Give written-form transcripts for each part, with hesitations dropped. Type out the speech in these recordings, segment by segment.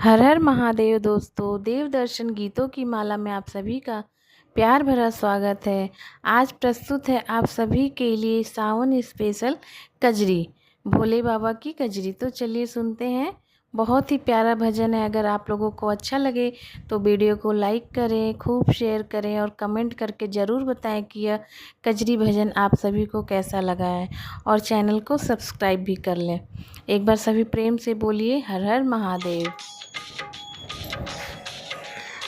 हर हर महादेव दोस्तों, देव दर्शन गीतों की माला में आप सभी का प्यार भरा स्वागत है। आज प्रस्तुत है आप सभी के लिए सावन स्पेशल कजरी, भोले बाबा की कजरी। तो चलिए सुनते हैं। बहुत ही प्यारा भजन है। अगर आप लोगों को अच्छा लगे तो वीडियो को लाइक करें, खूब शेयर करें और कमेंट करके ज़रूर बताएं कि यह कजरी भजन आप सभी को कैसा लगा है, और चैनल को सब्सक्राइब भी कर लें। एक बार सभी प्रेम से बोलिए हर हर महादेव।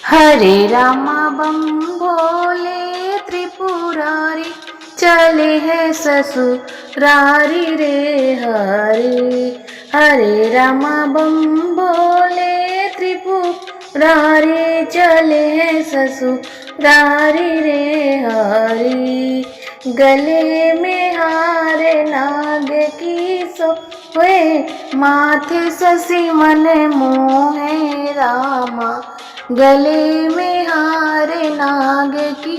हरे रामा बम भोले त्रिपुरारी, चले हैं ससुरारी रे हरे। हरे रामा बम भोले त्रिपुरारी, चले हैं ससुरारी रे हरे। गले में हार नाग की सोए, माथे शशि मन मोहे रामा। गले में हार नाग की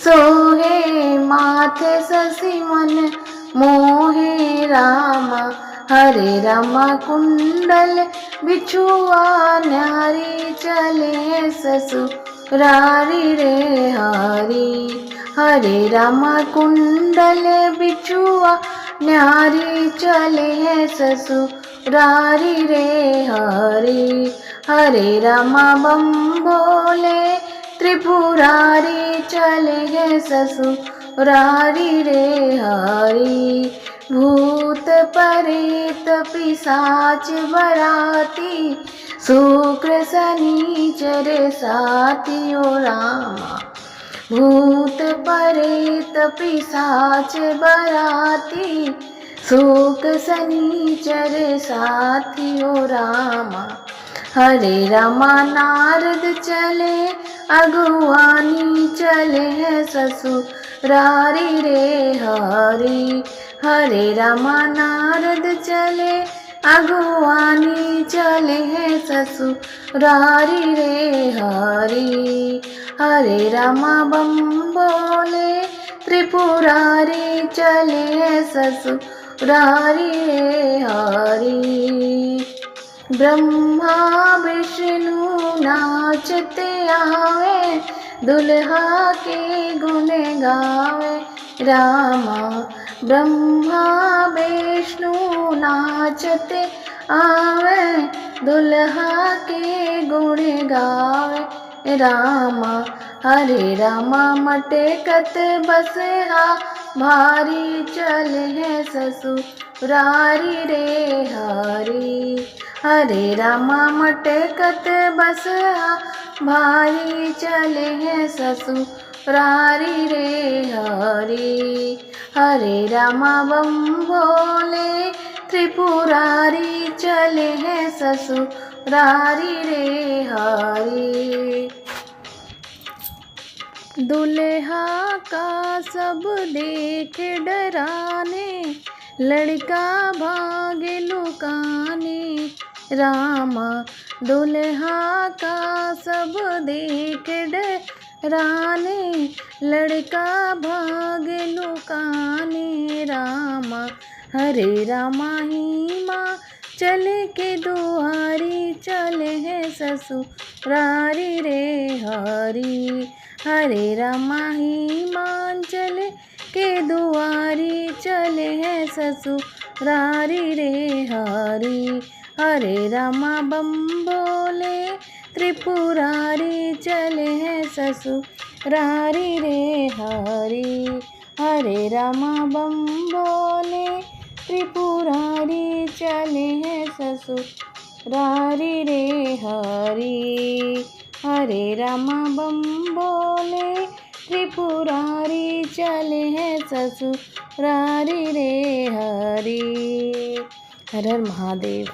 सोहे, माथे शशि मन मोहे रामा। हरे रामा कुंडल बिछुआ न्यारी, चले ससुरारी रे हरी। हरे रामा कुंडल बिछुआ न्यारी, चले ससुरारी रे हरी। हरे रामा बम भोले त्रिपुरारी, चले हैं ससुरारी रे हरी। भूत प्रेत पिशाच बराती, शुक्र शनिचर साथी ओ रामा। भूत प्रेत पिशाच बराती, शुक्र शनिचर साथी ओ रामा। हरे रामा नारद चले अगुवानी, चले हैं ससुरारी रे हरी। हरे रामा नारद चले अगुवानी, चले हैं ससुरारी रे हरी। हरे रामा बम भोले त्रिपुरारी, चले हैं ससुरारी रे हरी। ब्रह्मा विष्णु नाचते आवे, दुल्हा के गुण गावे रामा। ब्रह्मा विष्णु नाचते आवे, दुल्हा के गुण गावे रामा। हरे रामा मटकत बसहा भारी, चले हैं ससुरारी रे हरी। हरे रामा मटकत बसहा भारी, चले हैं ससुरारी रे हरी। हरे रामा बम भोले त्रिपुरारी, चले हैं ससुरारी रे हरी। दुल्हा का सब देख डराने, लड़का भागे लुकाने रामा। दुल्हा का सब देख डराने, लड़का भागे लुकाने रामा। हरे रामा ही माँ चले के दुआरी, चले हैं ससुरारी रे हरी। हरे रामा ही माँ चले के दुआरी, चले हैं ससुरारी रे हरी। हरे रामा बम भोले त्रिपुरारी, चले हैं ससुरारी रे हरी। हरे रामा बम भोले त्रिपुरारी, चले हैं ससुरारी रे हरी। हरे रामा बम भोले त्रिपुरारी, चले हैं ससुरारी रे हरी। हर हर महादेव।